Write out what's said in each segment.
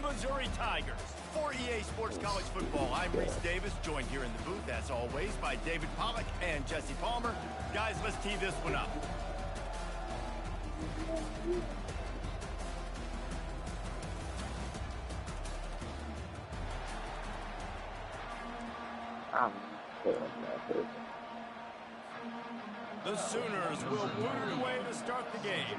Missouri Tigers. For EA Sports College Football, I'm Reese Davis, joined here in the booth, as always, by David Pollack and Jesse Palmer. Guys, let's tee this one up. The Sooners will put it away to start the game.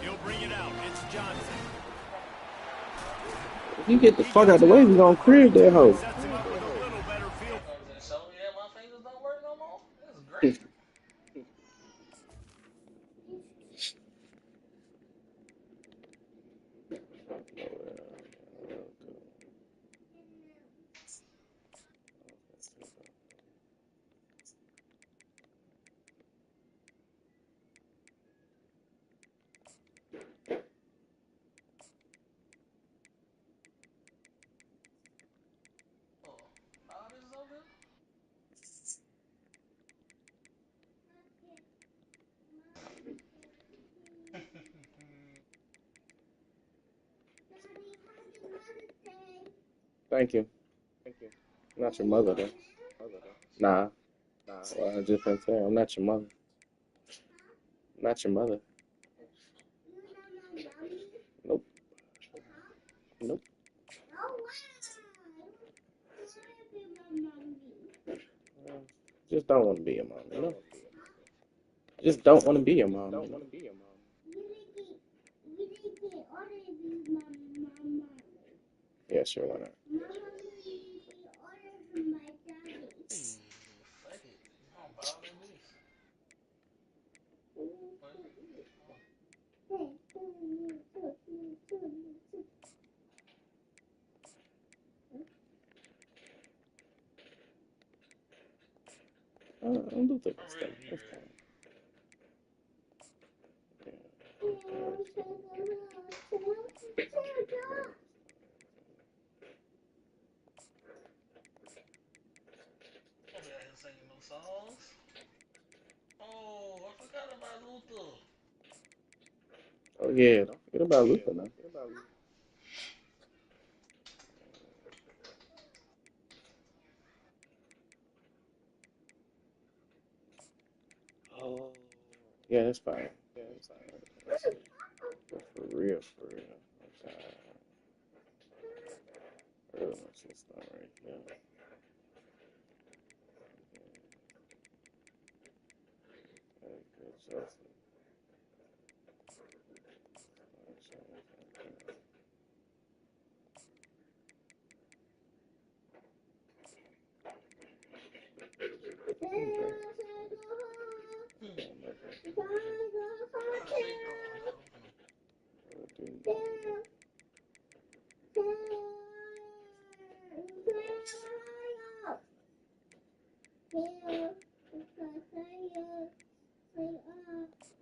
He'll bring it out. It's Johnson. If you get the fuck out of the way, we gonna crib that hoe. Sets him up with a little better field. So yeah, my fingers don't work no more. That's great. Thank you. Not your mother, though. Nah. Well, I just been saying, I'm not your mother. Not your mother. Nope. Nope. Just don't want to be your mom, you know? Just don't want to be your mom, you know? Yeah, sure, why not? Fuck it. Don't bother me. I don't do that stuff. That's fine. I'll be out here singing no songs. Oh, I forgot about Luther. Oh, yeah. Don't forget about Luther now. Oh. Yeah, that's fine. For real, for real. I'm sorry. Real much this stuff right here.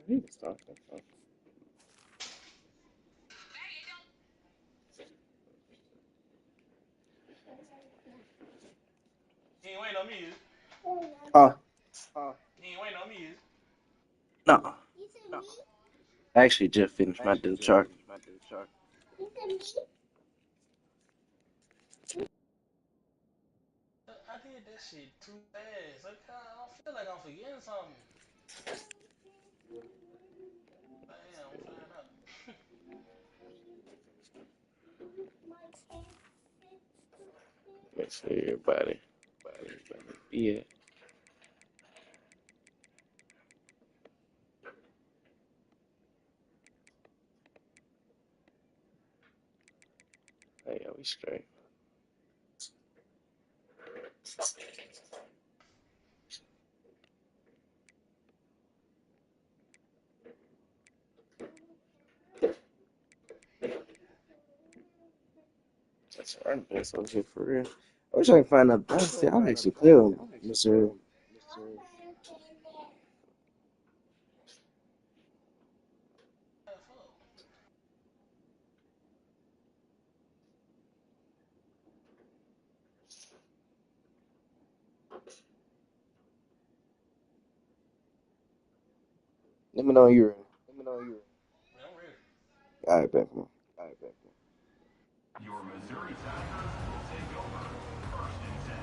He can stop that stuff. You ain't waiting on me, is you ain't waiting on me, is No. I actually just finished my due chart. I did that shit too fast. I feel like I'm forgetting something. Damn, I'm find out. Make sure everybody yeah. Hey, yeah, we straight. That's right. That's over here for real. I wish I could find out. See, I'm actually clear on Missouri. Let me know when you're ready. Let me know when you're ready. Man, I'm ready. All right, bet. All right, bet. Your Missouri Tigers will take over 1st and 10.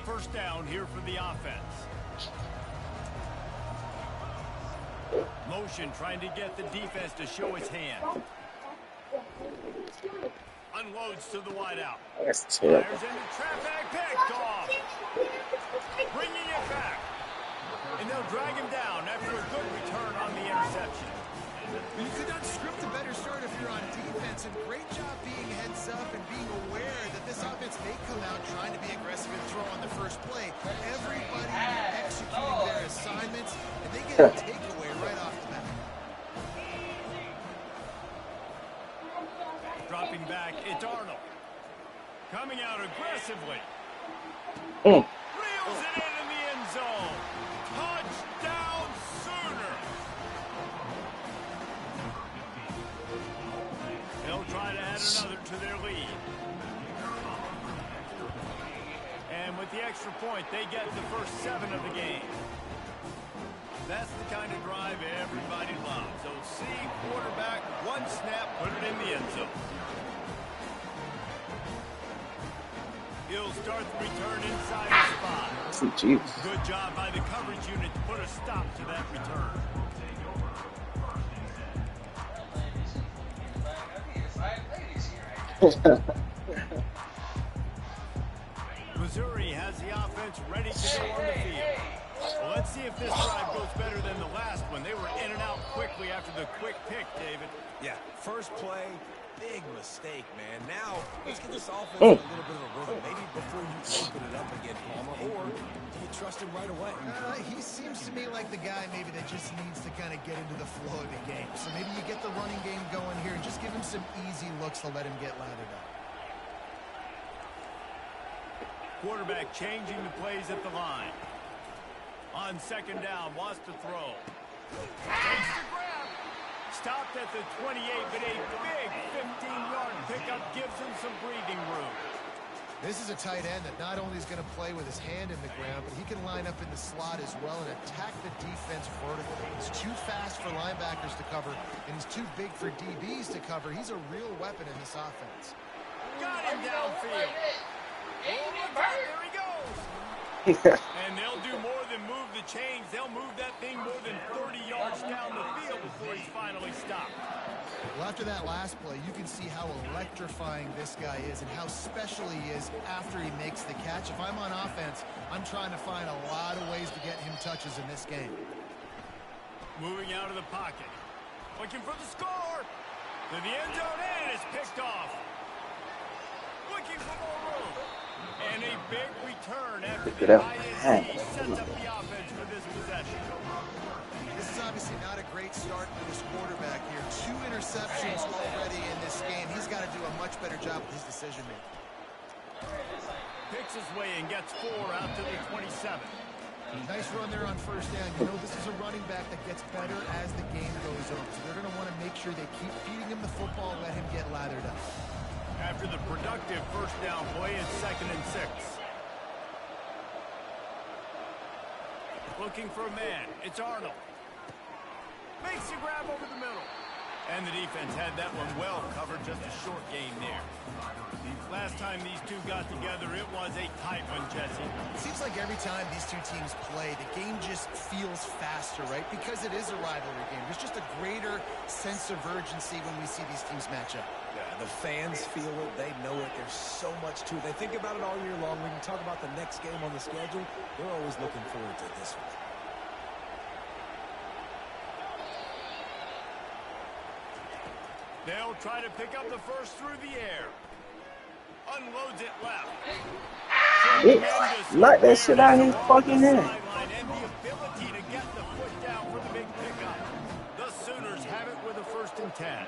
First down here for the offense. Motion trying to get the defense to show his hand. Unloads to the wideout. That's terrible. Fires into traffic, picked off. Bringing it back. And they'll drag him down after a good return on the interception. You could not script a better start if you're on defense, and great job being heads up and being aware that this offense may come out trying to be aggressive and throw on the first play. Everybody executing their assignments, and they get a takeaway right off the bat. Dropping back, it's Arnold. Coming out aggressively. Mm. Reels it in the end zone. Touchdown Sooner. They'll try to add another to their lead. And with the extra point, they get the first 7 of the game. That's the kind of drive everybody loves. OC, quarterback, one snap, put it in the end zone. He'll start the return inside the spot. Jeez. Good job by the coverage unit to put a stop to that return. Missouri has the offense ready to go on the field. Well, let's see if this drive goes better than the last one. They were in and out quickly after the quick pick, David. Yeah, first play, big mistake, man. Now, let's get this offense in a little bit of a rhythm. Maybe before you open it up again, Palmer, or do you trust him right away? He seems to me like the guy maybe that just needs to kind of get into the flow of the game. So maybe you get the running game going here and just give him some easy looks to let him get lathered up. Quarterback changing the plays at the line. On second down, wants to throw. Takes the grab. Stopped at the 28, but a big 15-yard pickup gives him some breathing room. This is a tight end that not only is going to play with his hand in the ground, but he can line up in the slot as well and attack the defense vertically. He's too fast for linebackers to cover, and he's too big for DBs to cover. He's a real weapon in this offense. Got him downfield. There he goes. And they'll do more than move the chains. They'll move that thing more than 30 yards down the field before he's finally stopped. Well, after that last play, you can see how electrifying this guy is and how special he is after he makes the catch. If I'm on offense, I'm trying to find a lot of ways to get him touches in this game. Moving out of the pocket. Looking for the score. To the end zone, and it's picked off. Looking for more room. And a big return after the INT sets up the offense for this possession. This is obviously not a great start for this quarterback here. 2 interceptions already in this game. He's got to do a much better job with his decision-making. Picks his way and gets 4 out to the 27. Nice run there on first down. You know, this is a running back that gets better as the game goes on. So they're going to want to make sure they keep feeding him the football and let him get lathered up. After the productive first down play, it's 2nd and 6. Looking for a man. It's Arnold. Makes a grab over the middle. And the defense had that one well covered, just a short gain there. Last time these two got together, it was a tight one, Jesse. It seems like every time these two teams play, the game just feels faster, right? Because it is a rivalry game. There's just a greater sense of urgency when we see these teams match up. Yeah, the fans feel it. They know it. There's so much to it. They think about it all year long. When you talk about the next game on the schedule, they're always looking forward to this one. They'll try to pick up the first through the air. Unloads it left. Knock that shit out of his fucking head. And the ability to get the foot down for the big pickup. The Sooners have it with a 1st and 10.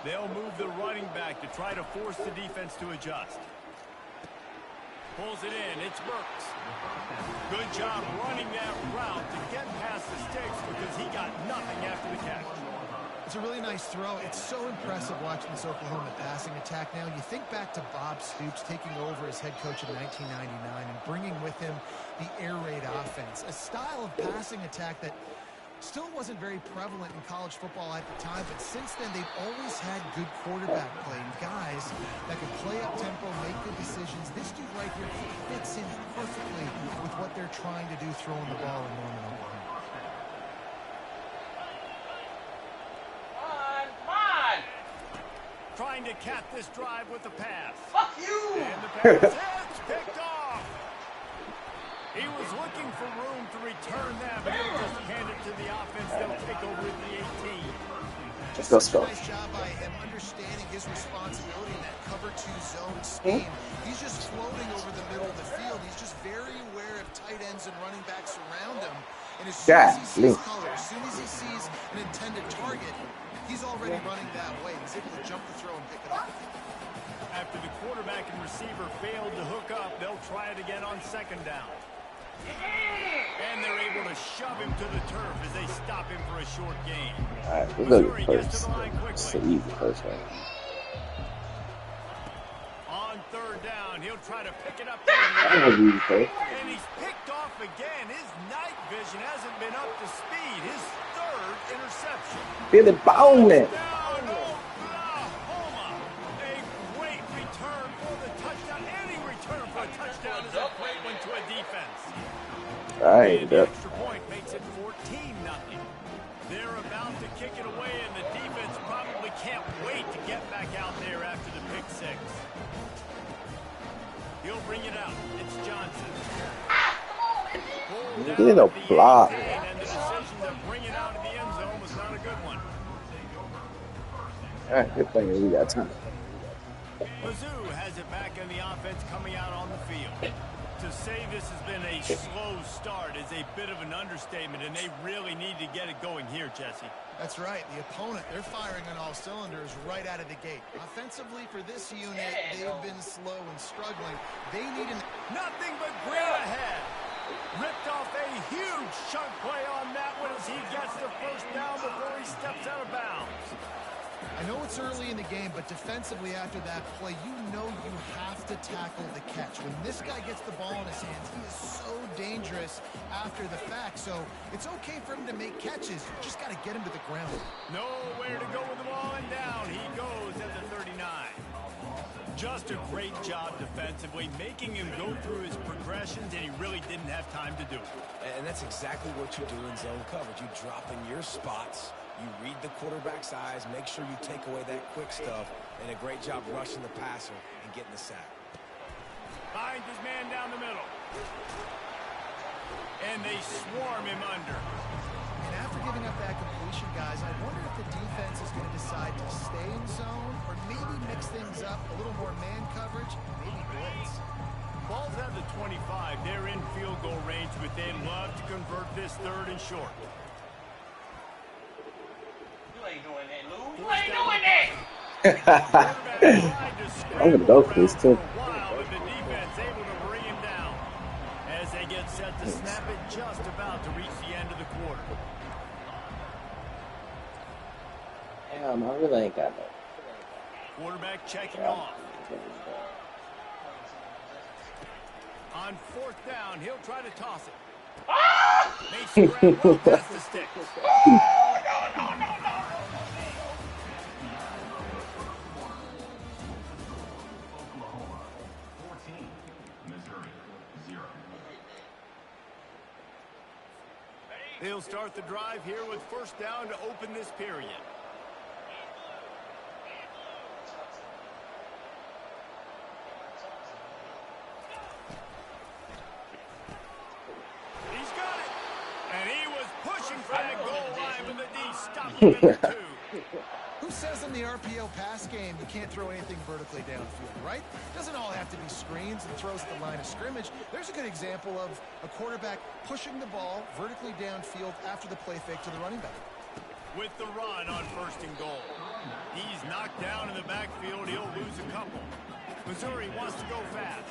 They'll move the running back to try to force the defense to adjust. Pulls it in. It's Burks. Good job running that route to get past the sticks because he got nothing after the catch. It's a really nice throw. It's so impressive watching this Oklahoma passing attack now. You think back to Bob Stoops taking over as head coach in 1999 and bringing with him the air raid offense, a style of passing attack that still wasn't very prevalent in college football at the time, but since then they've always had good quarterback play and guys that can play up tempo, make good decisions. This dude right here fits in perfectly with what they're trying to do throwing the ball in Norman, Oklahoma. Trying to cap this drive with the pass. Fuck you! And the pass is picked off. He was looking for room to return that, but he'll just hand it to the offense. They'll take over at the 18. Let's go. Nice job by him understanding his responsibility in that cover 2 zone scheme. He's just floating over the middle of the field. He's just very aware of tight ends and running backs around him. And as soon as he sees color, as soon as he sees an intended target, he's already running that way. He's able to jump the throw and pick it off. After the quarterback and receiver failed to hook up, they'll try it again on 2nd down. And they're able to shove him to the turf as they stop him for a short gain. All right, Missouri gets to the line it's an quickly. easy first one. On 3rd down, he'll try to pick it up. That was easy first. And he's picked off again. His night vision hasn't been up to speed. His 3rd interception. Feel it bounding. Down Oklahoma. A great return for the touchdown. Any return for a touchdown is a great one to a defense. All right, And the extra point makes it 14-0. They're about to kick it away, and the defense probably can't wait to get back out there after the pick 6. He'll bring it out. It's Johnson. He did a block. And the decision to bring it out of the end zone was not a good one. All right, good thing we got time. Mizzou has it back in the offense coming out on the field. To say this has been a slow start is a bit of an understatement, and they really need to get it going here, Jesse. That's right. The opponent, they're firing on all cylinders right out of the gate. Offensively, for this unit, they've been slow and struggling. They need Nothing but green ahead. Ripped off a huge chunk play on that one as he gets the 1st down before he steps out of bounds. I know it's early in the game, but defensively after that play, you know you have to tackle the catch. When this guy gets the ball in his hands, he is so dangerous after the fact. So it's okay for him to make catches. You just got to get him to the ground. Nowhere to go with the ball, and down he goes at the 39. Just a great job defensively, making him go through his progressions, and he really didn't have time to do it. And that's exactly what you do in zone coverage. You drop in your spots, you read the quarterback's eyes, make sure you take away that quick stuff, and a great job rushing the passer and getting the sack. Finds his man down the middle. And they swarm him under. And after giving up that completion, guys, I wonder if the defense is going to decide to stay in zone or maybe mix things up, a little more man coverage, maybe blitz. Ball's at the 25. They're in field goal range, but they'd love to convert this 3rd and short. You ain't doing that, Lou. You ain't doing that! I'm gonna go for this too. But the defense able to bring him down as they get set to snap it, just about to reach the end of the quarter. Damn, I really ain't got no. Quarterback checking off. On 4th down, he'll try to toss it. They scramble past the sticks. They'll start the drive here with 1st down to open this period. He's got it. And he was pushing for that goal line, but the D stopped him at the 2. Who says in the RPO pass game you can't throw anything vertically downfield, right? It doesn't all have to be screens and throws at the line of scrimmage. There's a good example of a quarterback pushing the ball vertically downfield after the play fake to the running back. With the run on 1st and goal. He's knocked down in the backfield. He'll lose a couple. Missouri wants to go fast.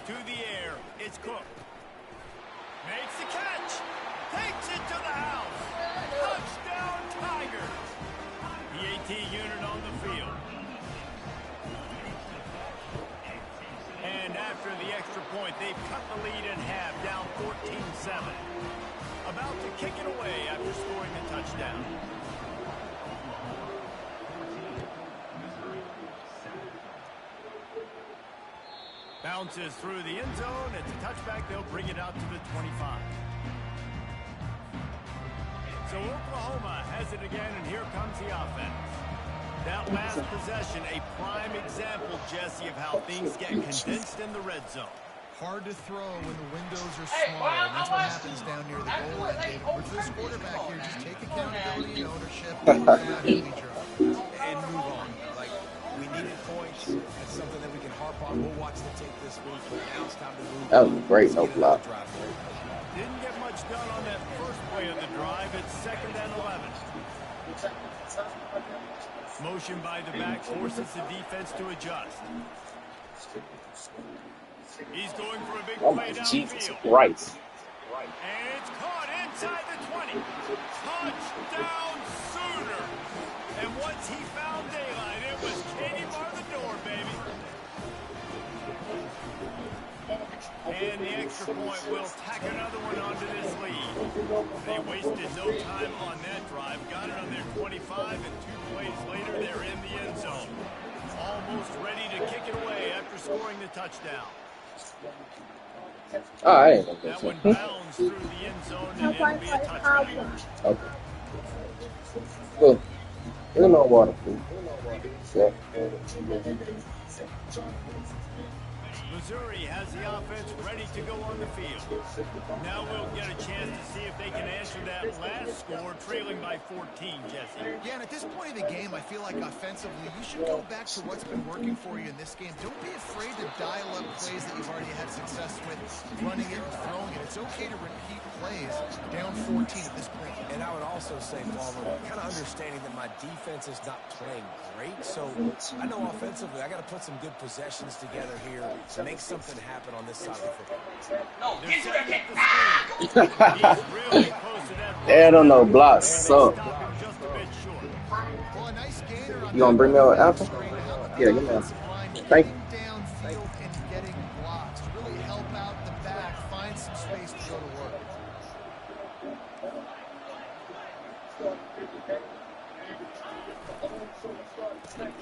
to the air. It's Cook. Makes the catch. Takes it to the house. Touchdown, Tigers. The AT unit on the field. And after the extra point, they've cut the lead in half, down 14-7. About to kick it away after scoring a touchdown. Bounces through the end zone. It's a touchback. They'll bring it out to the 25. So Oklahoma has it again, and here comes the offense. That last possession, a prime example, Jesse, of how things get condensed in the red zone. Hard to throw when the windows are smaller, and that's what happens down near the goal line, David. We're this quarterback here, just take accountability and ownership, and we drop. And move on. Like, we needed points. That's something that we can harp on. We'll watch the tape this week, but now it's time to move on. That was great, no block. Didn't get much done on that first play of the drive. It's 2nd and 11. Motion by the back forces the defense to adjust. He's going for a big Oh play my downfield. Jesus Christ. And it's caught inside the 20. Touchdown Sooner. And once he found daylight, it was Katie bar the door, baby. And the extra point will tack another one onto this lead. They wasted no time on that drive. Got it on their 25, and 2 plays later, they're in the end zone. Almost ready to kick it away after scoring the touchdown. Oh, I ain't gonna That do one so. bounds through the end zone, and it'll be a touchdown. Okay. Good. There's no water, please. Yeah. Missouri has the offense ready to go on the field. Now we'll get a chance to see if they can answer that last score, trailing by 14, Jesse. Yeah, and at this point of the game, I feel like offensively, you should go back to what's been working for you in this game. Don't be afraid to dial up plays that you've already had success with, running it and throwing it. It's okay to repeat plays down 14 at this point. And I would also say, Palmer, kind of understanding that my defense is not playing great, so I know offensively I got to put some good possessions together here to make something happen on this side of the football. They're setting up the screen. He's really close to that. They don't know blocks suck. Stop him just a bit short. Well, a nice gainer on You gonna bring me an apple? screen to help Yeah, give me an Thank you. downfield and getting blocks to really help out the back, find some space to go to work.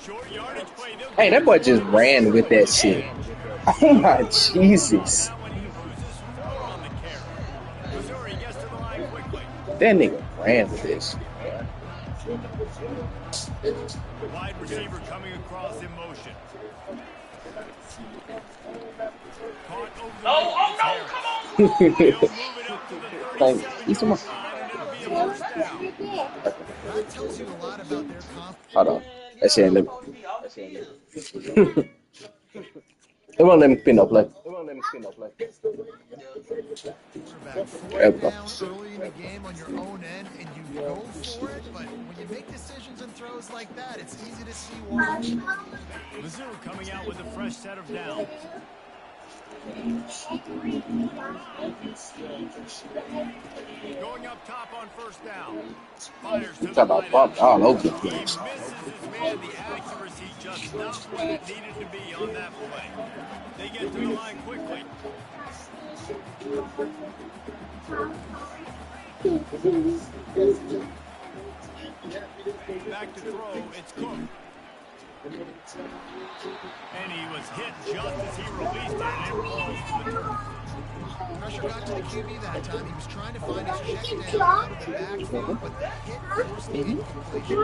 Short yardage play. Hey, that boy just ran with that shit. Oh my Jesus. That one he loses 4 on the carry. Missouri gets to the line quickly. That nigga ran with this. Wide receiver coming across in motion. Caught over the Oh, no, Harris. come on. He'll move it up to the Thank 37 you so much. line, and it'll be a first down. That tells you a lot about their confidence. Hold on. That shit ain't let Supposed to be off the field. It won't let me spin no play. Quarterback, There we 4th go. down early in the game on your own end, and you go for it, but when you make decisions and throws like that, it's easy to see why. Mizzou coming out with a fresh set of downs. Going up top on first down. Fires to the Talk about wideout. bump all over the He place. misses his man. The accuracy just not what it needed to be on that play. They get to the line quickly. Back to throw. It's Cook. And he was hit just as he released it, and it rolls to the turf. Pressure got to the QB that time. He was trying to find his check down out of the backfield, but the hit forced the incompletion.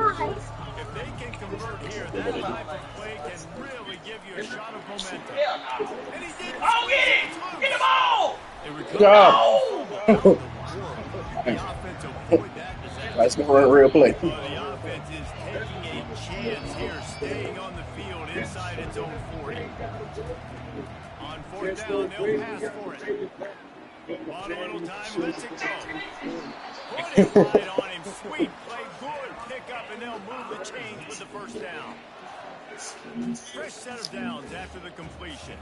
If they can convert here, that type of play can really give you a shot of momentum. Hell no. And he did. Oh, get it! Get the ball! They Good recover. job. The offense avoid that disaster. That's gonna run a real play. The offense is taking a chance here, staying on the field inside its own 40. On 4th down, they'll pass for it. On a little time, lets it go. Put it right on him. Sweet play, good pickup, and they'll move the chains with the first down. Fresh set of downs after the completion.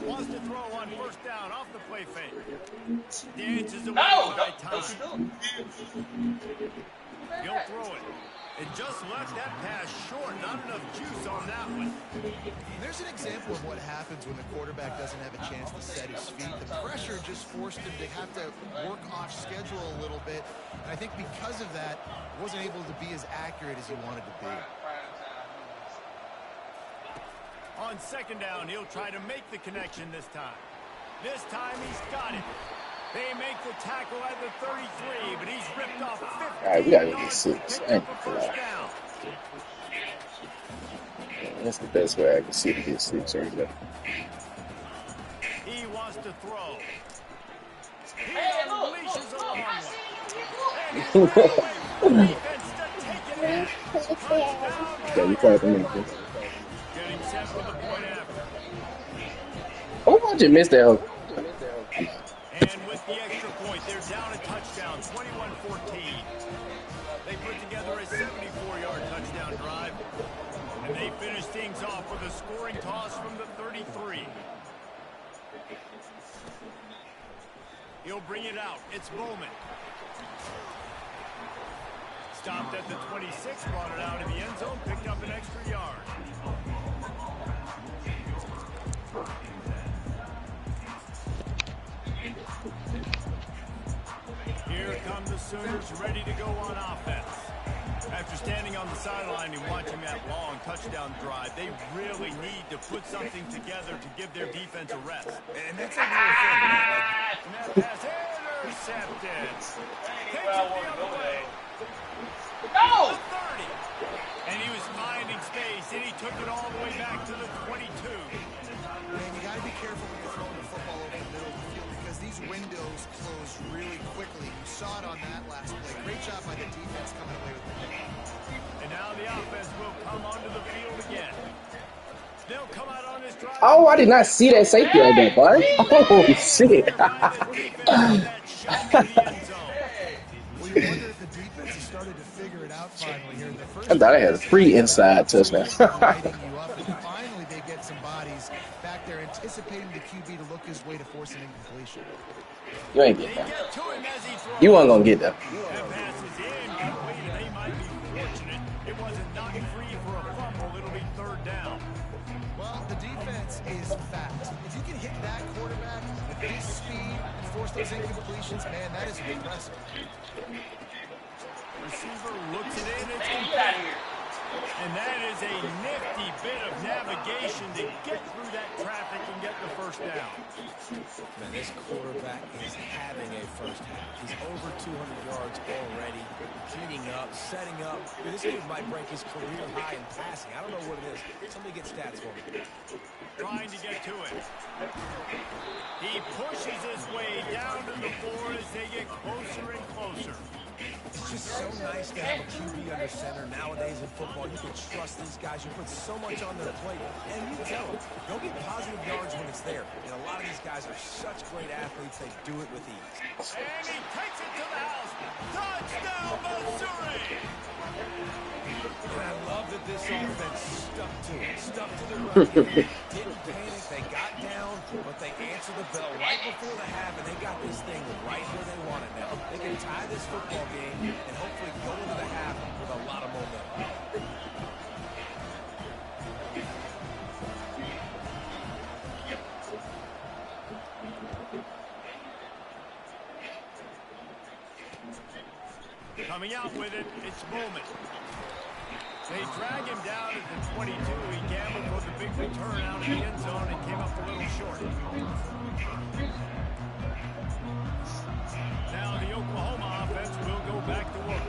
Wants to throw on first down off the play fake. Dances away No, by don't you time. do it. He'll throw it. It just left that pass short. Not enough juice on that one. There's an example of what happens when the quarterback doesn't have a chance to set his feet. The pressure just forced him to have to work off schedule a little bit. And I think because of that, wasn't able to be as accurate as he wanted to be. On second down, he'll try to make the connection this time. This time he's got it. They make the tackle at the 33, but he's ripped off 50 All right, we gotta get yards 6. to pick Thank up you a for first that. down. That's the best way I can see to get 6 right there. He wants to throw. He Hey, look, unleashes a look, long I one. see And he ran away from the defense to take it in. Touchdown, Yeah, you probably can make Tigers. this. Getting set for the point after. Oh, I just missed that. And with the extra point, they're down a touchdown, 21-14. They put together a 74-yard touchdown drive. And they finish things off with a scoring toss from the 33. He'll bring it out. It's Bowman. Stopped at the 26, brought it out of the end zone, picked up an extra yard. Here come the Sooners, ready to go on offense. After standing on the sideline and watching that long touchdown drive, they really need to put something together to give their defense a rest. And that's a real thing, man. And that pass intercepted. Takes it the other way. No! The 30. And he was finding space, and he took it all the way back to the 22. Man, you got to be careful when you're throwing the football over the middle of the field because these windows close really quickly. You saw it on that last play. Great job by the defense coming away with the ball. And now the offense will come onto the field again. They'll come out on this drive. Oh, I did not see that safety right there, bud. Oh, shit. Well, you wonder if the defense has started to figure it out finally here. The first I thought I had a free inside touchdown. lighting you up, and finally they get some bodies back there anticipating the QB to look his way to force an incompletion. You ain't They getting that. get to him as he throws. You weren't going to get that. That pass is incomplete, and they might be fortunate it wasn't knocked free for a fumble. It'll be third down. Well, the defense is fast. If you can hit that quarterback with his speed and force those incompletions, man, that is impressive. Receiver looks it in. It's Hey, get out of complete. here. And that is a nifty bit of navigation to get through that traffic and get the first down. Man, this quarterback is having a first half. He's over 200 yards already, heating up, setting up. Dude, this dude might break his career high in passing. I don't know what it is. Somebody get stats for me. Trying to get to it. He pushes his way down to the floor as they get closer and closer. It's just so nice to have a QB under center nowadays in football. You can trust these guys. You put so much on their plate. And you tell them, go get positive yards when it's there. And a lot of these guys are such great athletes, they do it with ease. And he takes it to the house. Touchdown, Missouri! And I love that this offense stuck to it, stuck to the run game. Didn't panic, they got down, but they answered the bell right before the half, and they got this thing right where they want it now. They can tie this football game and hopefully go into the half with a lot of momentum. Coming out with it, it's Bowman. They drag him down at the 22. He gambled for the big return out of the end zone and came up a little short. Now the Oklahoma offense will go back to work.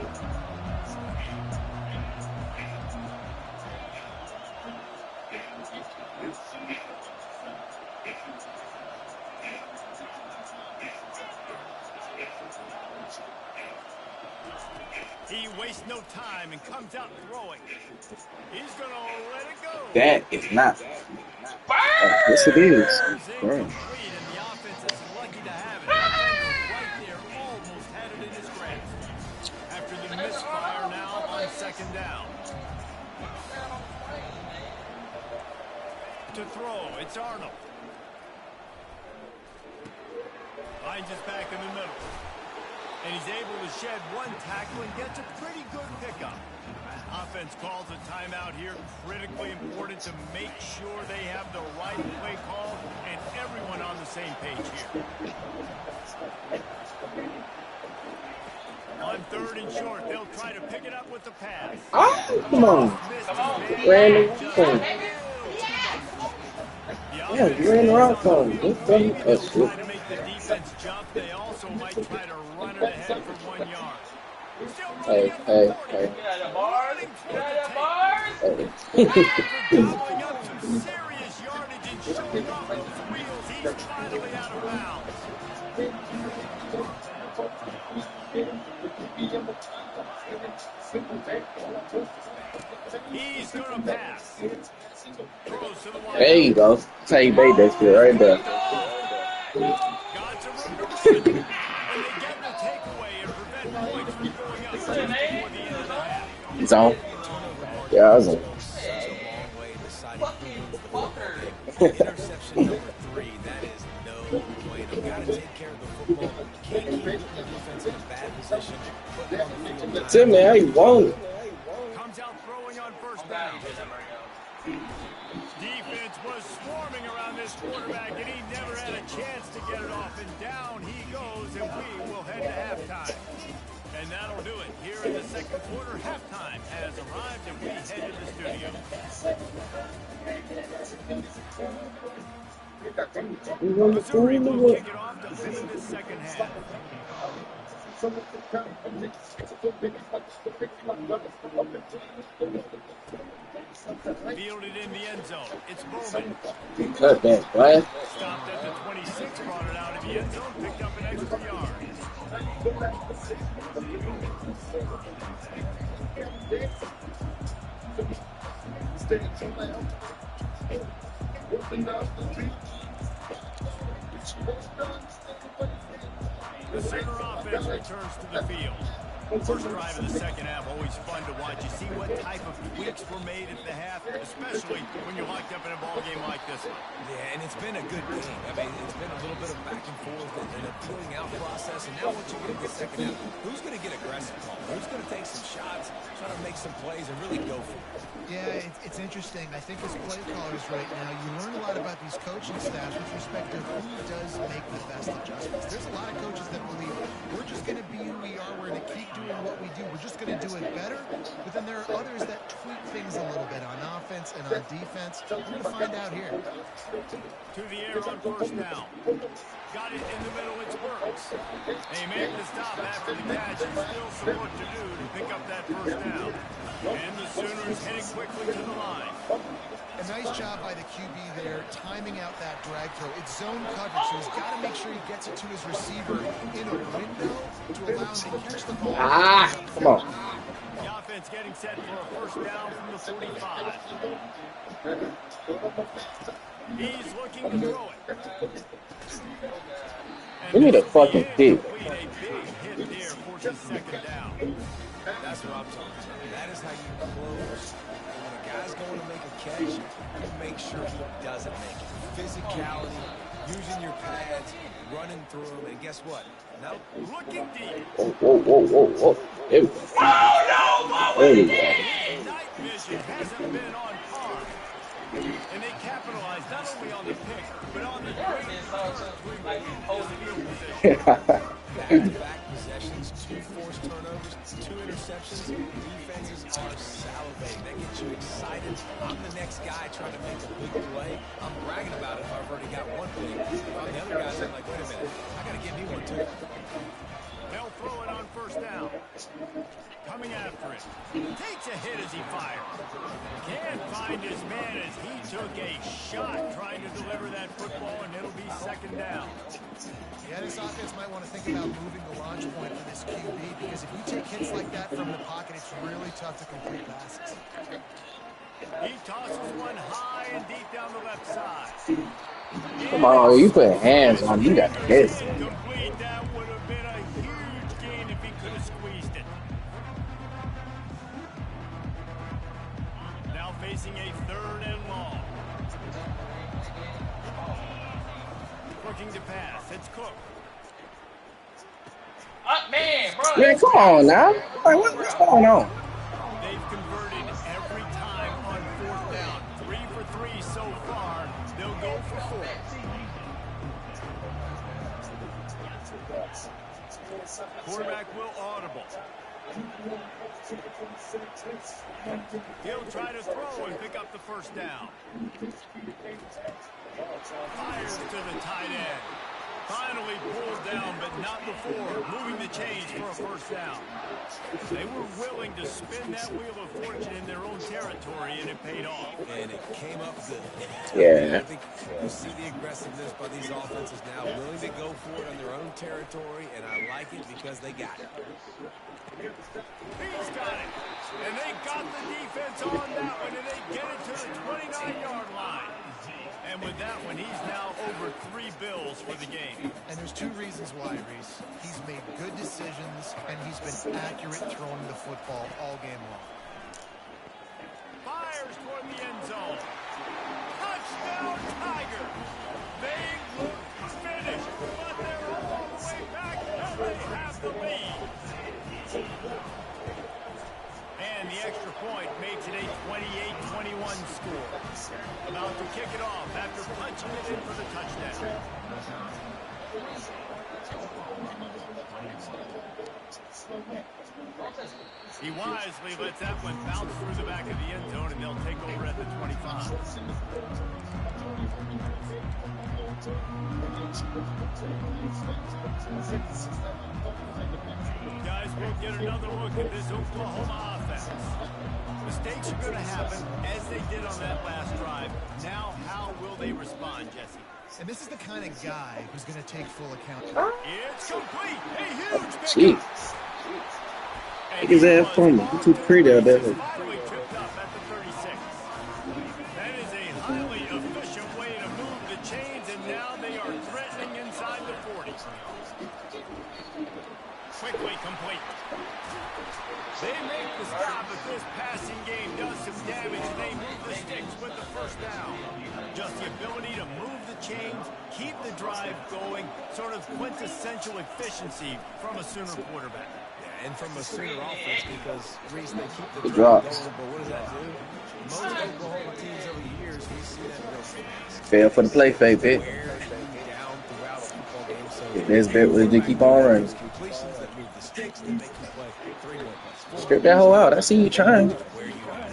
He wastes no time and comes out throwing. He's going to let it go. That is not. Yes, it is. Incomplete, Right. and the offense is lucky to have it. Right there, almost had it in his grasp. After the misfire now on second to throw. It's Arnold. Finds his back in the middle. And he's able to shed one tackle and gets a pretty good pickup. Offense calls a timeout here. Critically important to make sure they have the right play call and everyone on the same page here. On 3rd and short, they'll try to pick it up with the pass. Oh, come on. Ran around. Yeah, you ran around for him. Try to make the defense jump. They also might try to run it ahead for 1 yard. Hey. Get out of bars. Get out of bars. Gobbling up some serious yardage and showing off those wheels. He's finally out of bounds. He's going to pass. Throws to the wide. There you go. That's how you bait that shit right there. Got some room to run. And they get the takeaway and prevent points from going up before the end of the half. Zone. Yeah, I was on. Interception number 3, that is no bueno. Got to take care of the football. Can't keep putting the defense in a bad position. Put it on the field. That's it, man. How you want it? Comes out throwing on 1st down. Defense was swarming around this quarterback, and he never had a chance to get it off. And down he goes, and we will head to halftime. And that'll do it. Here in the 2nd quarter, halftime has arrived, and we head to the studio. Missouri will kick it off to begin the 2nd half. Fielded in the end zone. It's Bowman. Cut that, boy. Stopped at the 26, brought it out of the end zone, picked up an extra yard. The center offense returns to the field. First drive of the 2nd half, always fun to watch. You see what type of tweaks were made at the half, especially when you're locked up in a ball game like this one. Yeah, and it's been a good game. I mean, it's been a little bit of back and forth and a feeling out process. And now once you get into the 2nd half, who's going to get aggressive, Paul? Who's going to take some shots, try to make some plays, and really go for it? Yeah, it's interesting. I think as play callers right now, you learn a lot about these coaching staffs with respect to who does make the best adjustments. There's a lot of coaches that believe we're just going to be who we are. We're going to keep doing what we do. We're just going to do it better. But then there are others that tweak things a little bit on offense and on defense. We're going to find out here. To the air on 1st down. Got it in the middle. It's Burks. They make the stop after the catch. And still some work to do to pick up that 1st down. And the Sooners heading quickly to the line. A nice job by the QB there, timing out that drag throw. It's zone coverage, so he's got to make sure he gets it to his receiver in a window to allow him to catch the ball. Come on. The offense getting set for a 1st down from the 45. He's looking to throw it. Give me the fucking pick. A big hit there for his 2nd down. That's what I'm talking about. That is how you close. When a guy's going to make a catch, you make sure he doesn't make it. Physicality, using your pads, running through them, and guess what? Now, Looking deep. Whoa. There we go. There we go. Night vision hasn't been on par. And they capitalized not only on the pick, but on the great position. back-to-back possessions, 2 forced turnovers, 2 interceptions. Defenses are salivating. That gets you excited. I'm the next guy trying to make a big play. I'm bragging about it if I've already got one thing. If I'm the other guys, I'm like, wait a minute, I got to get me one too. They'll throw it on 1st down. Coming after it. Takes a hit as he fires. Can't find his man as he took a shot trying to deliver that football, and it'll be 2nd down. Yeah, this offense might want to think about moving the launch point for this QB, because if you take hits like that from the pocket, it's really tough to complete passes. He tosses one high and deep down the left side. Come on, you put hands on him. You got to hit. Incomplete. That would have been a huge gain if he could have squeezed it. Now facing a 3rd and long. Looking to pass. It's Cook. Man, bro. Man, come on now. Like, what's going on? They've converted every time on 4th down. 3 for 3 so far. They'll go for 4. Quarterback will audible. He'll try to throw and pick up the first down. Fires to the tight end. Finally pulled down, but not before moving the chains for a first down. They were willing to spin that wheel of fortune in their own territory, and it paid off. And it came up good. Yeah. I think you see the aggressiveness by these offenses now, willing to go for it on their own territory, and I like it because they got it. He's got it. And they got the defense on that one, and they get it to the 29-yard line. And with that one, he's now over 3 bills for the game. And there's 2 reasons why, Reese. He's made good decisions, and he's been accurate throwing the football all game long. Fires toward the end zone. Touchdown, Tiger. They look finished, but they're all the way back, and they have the lead. And the extra point makes it a 28-21 score. About to kick it off after punching it in for the touchdown. He wisely lets that one bounce through the back of the end zone, and they'll take over at the 25. Guys, we'll get another look at this Oklahoma offense. Mistakes are going to happen, as they did on that last drive. Now, how will they respond, Jesse? And this is the kind of guy who's going to take full account. It's complete. A huge Jeez. pickup. Take his ass from him. He's too pretty out there. Finally tripped up at the 36. That is a highly efficient way to move the chains, and now they are threatening inside the 40. Quickly complete. They make the stop, but this passing game does some damage, and they move the sticks with the first down. Just the ability to move the chains, keep the drive going, sort of quintessential efficiency from a Sooner quarterback. And from a Sooner offense, because Reese, they keep the Good drive job. going, but what does that do? Most Oklahoma teams over the years, we see that go fast. Fail for the play fake, bit. Where they get down throughout a football game. So This bit was to keep on running. completions that move the sticks that make you play 3 more plays. Strip that hole out. I see you trying. Where you are.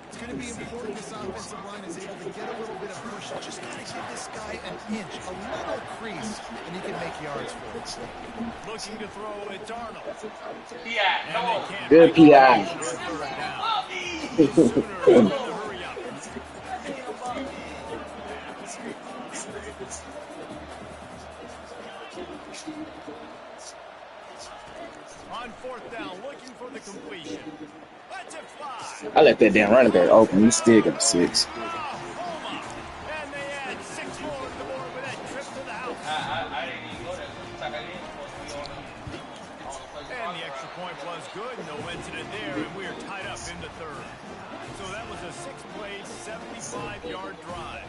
It's going to be important this offensive line is able to get a little bit of push. Just got to give this guy an inch, a little crease, and he can make yards for it. Looking to throw, it's Arnold. Yeah, And come they on. can't Good make it PI. on third down. The Sooners need to hurry up. On 4th down, looking for the completion. Let's it fly. I let that damn running back open. You still got 6. Oklahoma. And they add 6 more to the board with that trip to the house. I didn't even go there. It's like I didn't supposed to be on the And the extra point was good. No incident there, and we are tied up in the 3rd. So that was a 6-play, 75-yard drive.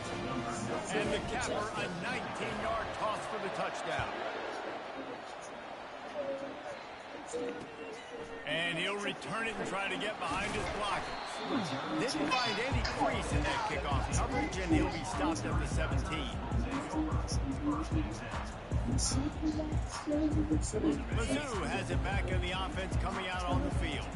And the capper, a 19-yard toss for the touchdown. And he'll return it and try to get behind his blockers. Didn't find any crease in that kickoff coverage, and he'll be stopped at the 17. Mizzou has it back in the offense coming out on the field.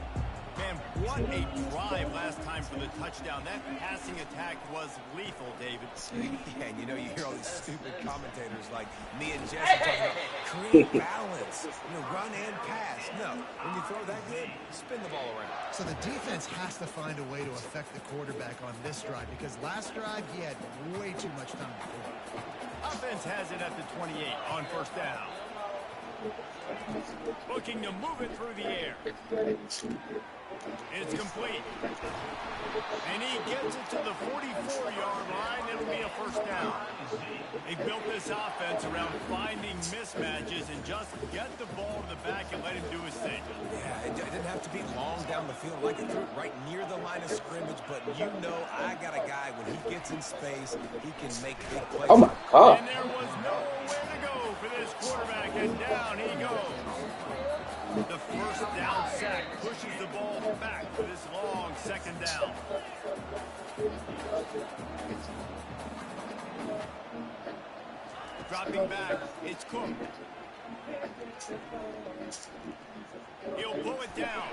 Man, what a drive last time for the touchdown. That passing attack was lethal, David. Yeah, and you know, you hear all these stupid commentators like me and Jesse talking about create balance, run and pass. No, when you throw that good, spin the ball around. So the defense has to find a way to affect the quarterback on this drive, because last drive he had way too much time to throw. Offense has it at the 28 on 1st down. Looking to move it through the air. It's complete. And he gets it to the 44-yard line. It'll be a first down. They built this offense around finding mismatches and just get the ball to the back and let him do his thing. Yeah, it didn't have to be long down the field. Like it threw it right near the line of scrimmage, but you know I got a guy, when he gets in space, he can make big plays. Oh, my God. And there was nowhere to go for this quarterback, and down he goes. The first down sack pushes the ball back for this long second down. Dropping back, it's Cook. He'll pull it down.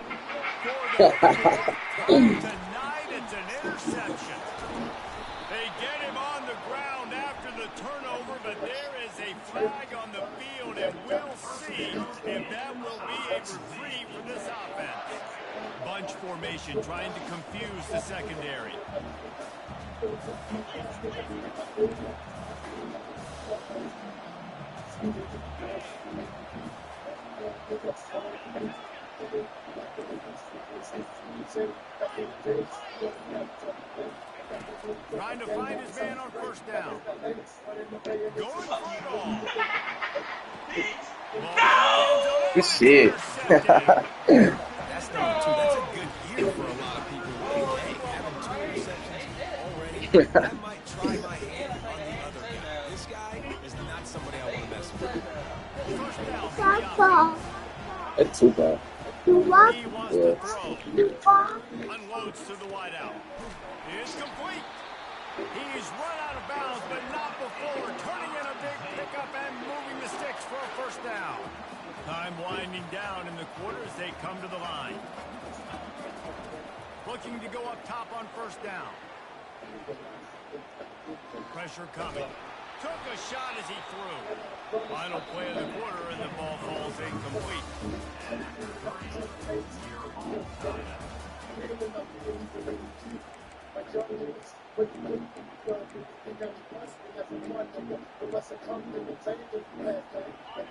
Tonight it's an interception. They get him on the ground after the turnover, but there is a flag on the field, and we'll see if that will be a reprieve for this offense. Bunch formation trying to confuse the secondary. Trying to find his man on first down. Going for it all. Good shit. That's number 2. That's a good year for a lot of people. Hey, having 2 interceptions already, I might try my hand on the other guy. This guy is not somebody I want to mess with. First down. It's too bad. He wants to throw. Unloads to the wideout. It's complete. He's run out of bounds, but not before turning in a big pickup and moving the sticks for a first down. Time winding down in the quarter as they come to the line. Looking to go up top on first down. Pressure coming. Took a shot as he threw. Final play of the quarter, and the ball falls incomplete.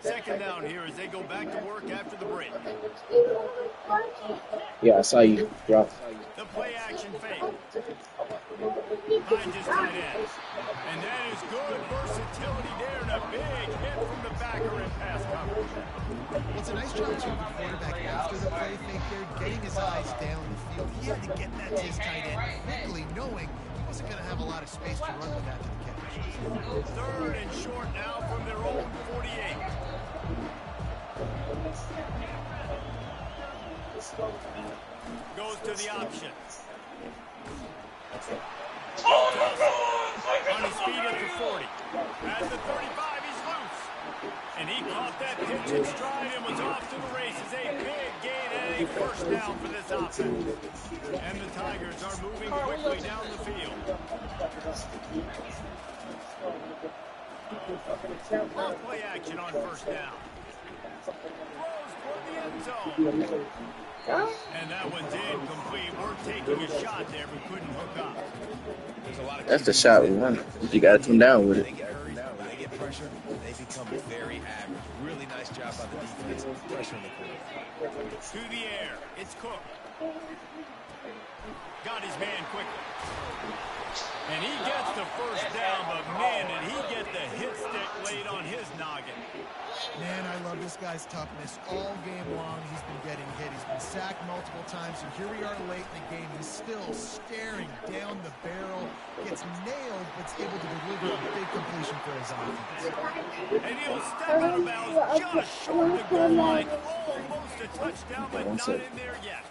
Second down here as they go back to work after the break. Yeah, I saw you drop. The play action fake. Finds his tight end. And that is good versatility there, and a big hit from the backer in pass coverage. It's a nice job to the quarterback after the play fake there, getting his eyes down the field. He had to get that to his tight end quickly, knowing he wasn't going to have a lot of space to run with after the catch. Third and short now from their own 48. Goes to the option. On his feet at the 40. At the 35, he's loose. And he caught that pitch in stride and was off to the races. A big gain and a first down for this offense. And the Tigers are moving quickly down the field. Play action on first down. Throws toward the end zone. And that one's incomplete. We're taking a shot there, but couldn't hook up. That's the shot we wanted. You got to come down with it. When they get pressure, they become very average. Really nice job by the defense. Pressure in the corner. To the air. It's Cook. Got his man quickly. And he gets the first down, but man, did he get the hit stick laid on his noggin. Man, I love this guy's toughness. All game long, he's been getting hit. He's been sacked multiple times, and here we are late in the game. He's still staring down the barrel, gets nailed, but's able to deliver a big completion for his offense. And he'll step out of bounds just short of the goal line. Almost a touchdown, but not in there yet.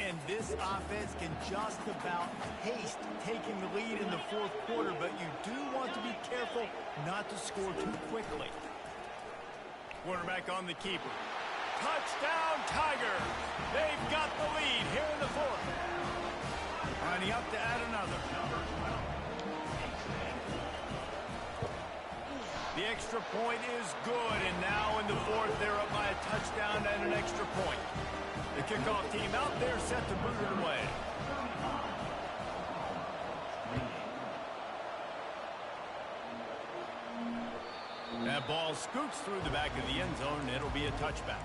And this offense can just about taste taking the lead in the fourth quarter, but you do want to be careful not to score too quickly. Quarterback on the keeper. Touchdown, Tigers! They've got the lead here in the fourth. Lining up to add another. The extra point is good, and now in the fourth, they're up by a touchdown and an extra point. The kickoff team out there set to boot it away. That ball scoots through the back of the end zone, and it'll be a touchback.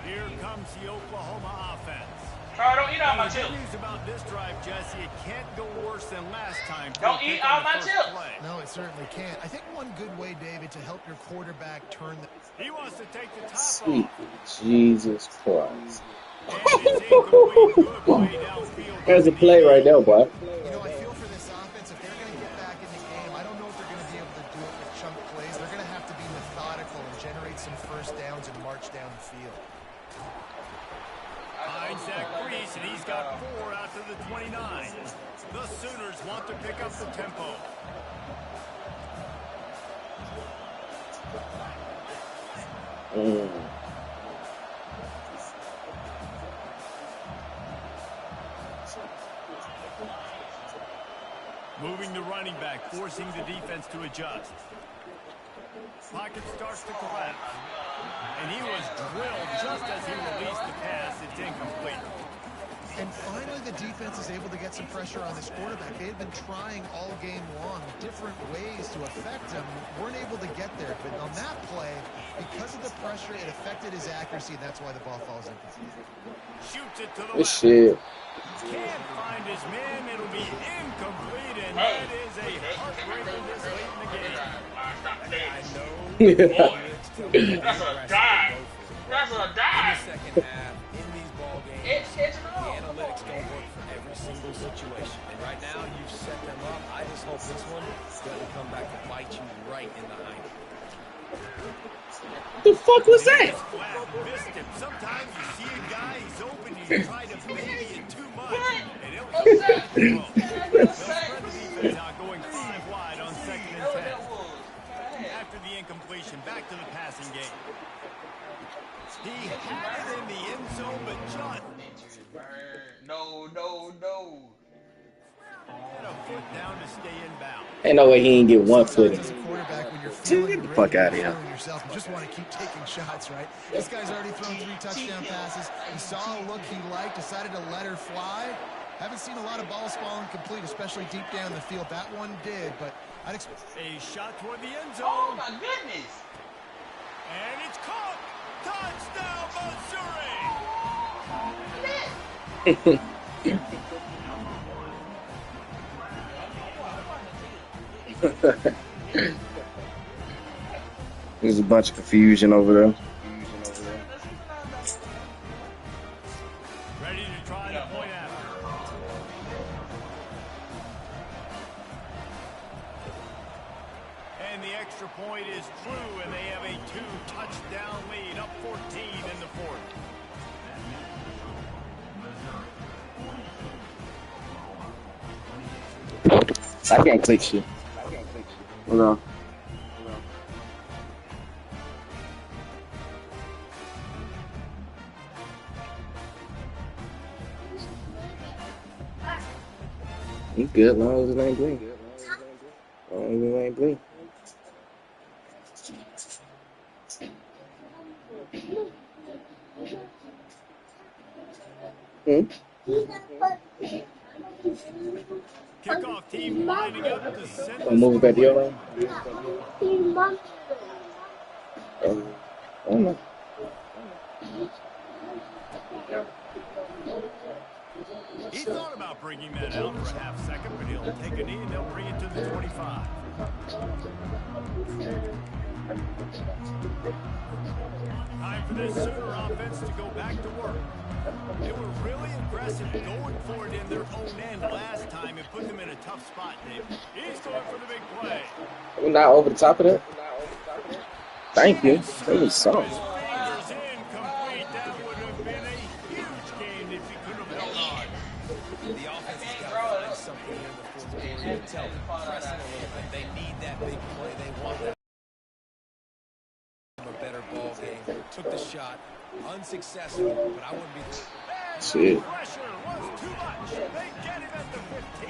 Here comes the Oklahoma offense. Bro, don't eat all my The chips. good news about this drive, Jesse, it can't go worse than last time. Don't eat all my chips. No, it certainly can't. I think one good way, David, to help your quarterback turn the... He wants to take the top Sweet off. Jesus Christ. And it's incomplete. Good play downfield. There's a play right there, boy. You know, I feel for this offense. If they're going to get back in the game, I don't know if they're going to be able to do it with chunk plays. They're going to have to be methodical and generate some first downs and march down the field. Finds Zach Brees, and he's got 4 out to the 29. The Sooners want to pick up the tempo. Moving the running back, forcing the defense to adjust. Pocket starts to collapse. And he was drilled just as he released the pass. It's incomplete. And finally, the defense is able to get some pressure on this quarterback. They had been trying all game long different ways to affect him. Weren't able to get there. But on that play, because of the pressure, it affected his accuracy, and that's why the ball falls incomplete. Shoots it to the This left. shit. Can't find his man. It'll be incomplete, and that is a heartbreaker this late in the game. I know. That's a dive. That's a In the dive. second half, in these ball games, It's the all. analytics don't work for every single situation. And right now, you've set them up. I just hope this one doesn't come back to bite you right in the hind. What the fuck was that? Flat, missed him. Sometimes you see a guy, he's open, you try to baby it too much, and he'll What's that? They'll What's spread the defense out, going 5 wide on 2nd and 10. After the incompletion, back to the passing game. He had it in the end zone, but John No. had a foot down to stay in bounds. Ain't no way he didn't get one foot Sometimes as in. a quarterback, when you're Get feeling the great, fuck you're outta here. feeling yourself, you just want to keep taking shots, right? This guy's already thrown 3 touchdown passes. He saw a look he liked, decided to let her fly. Haven't seen a lot of balls falling complete, especially deep down the field. That one did, but I'd expect... A shot toward the end Oh zone, my goodness. and it's caught. Touchdown, Missouri! There's a bunch of confusion over there. Ready to try the point after. And the extra point is true, and they have a 2-touchdown lead, up 14 in the 4th. I can't click shit. Hold on. You good, as long as it ain't blink. As long as it ain't blink. Kickoff team lining up to send I'm moving back to your line. I don't know. He thought about bringing that out for a half second, but he'll take a knee and they'll bring it to the 25. Time for this Sooner offense to go back to work. They were really aggressive going for it in their own end last time. It put them in a tough spot, Dave. He's going for the big play. We're not over the top of that. Thank you. That was something. His fingers incomplete. That would have been a huge gain if he could have held on. The offense has got to find something in the fourth quarter. You can tell them pressing a little bit. They need that big play. They want that. A better ball game. Took the shot. Unsuccessful, but I wouldn't be... Shit. Pressure was too much. They get him at the 15.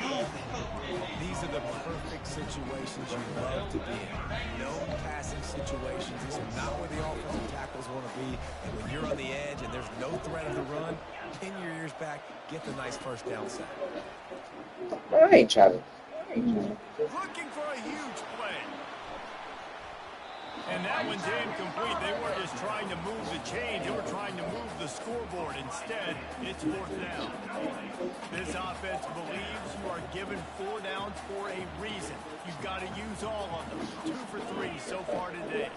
These are the perfect situations you love to be in. No passing situations. These are not where the offensive tackles want to be. And when you're on the edge and there's no threat of the run, pin your ears back, get the nice first down sack. I ain't trying to. Looking for a huge play. And that one's incomplete. They weren't just trying to move the chains. They were trying to move the scoreboard. Instead, it's 4th down. This offense believes you are given 4 downs for a reason. You've got to use all of them. 2 for 3 so far today.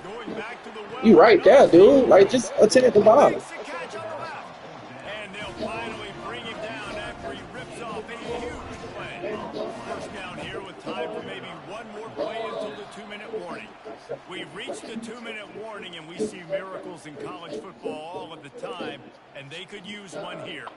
Going back to the well. You right there, dude. Like, just attend the ball. Makes the catch on the route. And they'll finally bring him down after he rips off a huge play. First down here with time for maybe one more play until the 2-minute warning. We've reached the 2-minute warning, and we see miracles in college football all of the time, and they could use one here.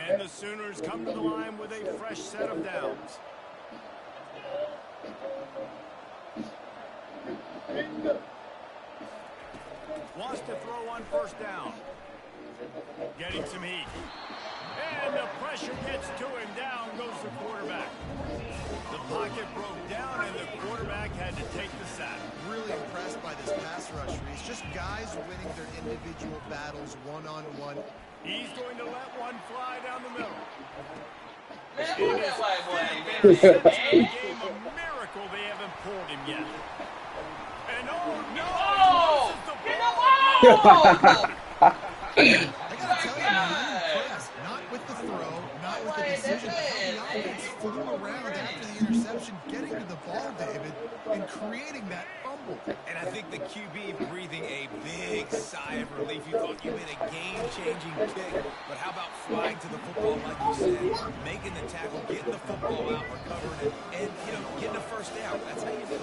And the Sooners come to the line with a fresh set of downs. Wants to throw on first down. Getting some heat. And the pressure gets to him. Down goes the quarterback. The pocket broke down, and the quarterback had to take the sack. Really impressed by this pass rush, Reese. Just guys winning their individual battles one-on-one. He's going to let one fly down the middle. Man, look at that white boy. Game a miracle they haven't pulled him yet. And oh no! Oh! Get the ball! I gotta tell you, man, I'm impressed. Not with the throw, not with the decision, but how the offense flew around after the interception, getting to the ball, David, and creating that fumble. And I think the QB breathing a big sigh of relief. You thought you made a game-changing kick, but how about flying to the football, like you said, making the tackle, getting the football out, recovering it, and, getting a first down. That's how you do it.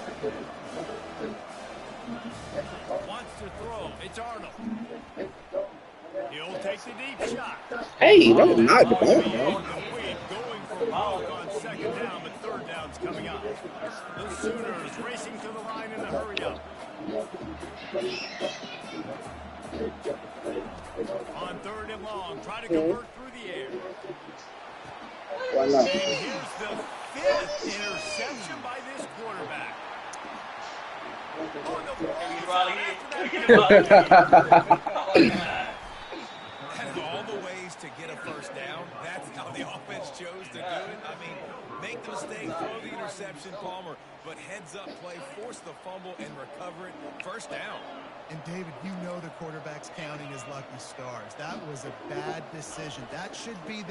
Wants to throw. It's Arnold. He'll take the deep shot. Hey, that was not the ball, The bro. wind going for broke on 2nd down, but 3rd down's coming up. The Sooners racing to the line in a hurry up. On 3rd and long, try to convert through the air. Why And not? here's the 5th interception by this quarterback. Oh, no. And all the ways to get a first down, that's how the offense chose to do it. I mean, make the mistake, throw the interception, Palmer, but heads-up play, force the fumble, and recover it. First down. And, David, you know the quarterback's counting his lucky stars. That was a bad decision. That should be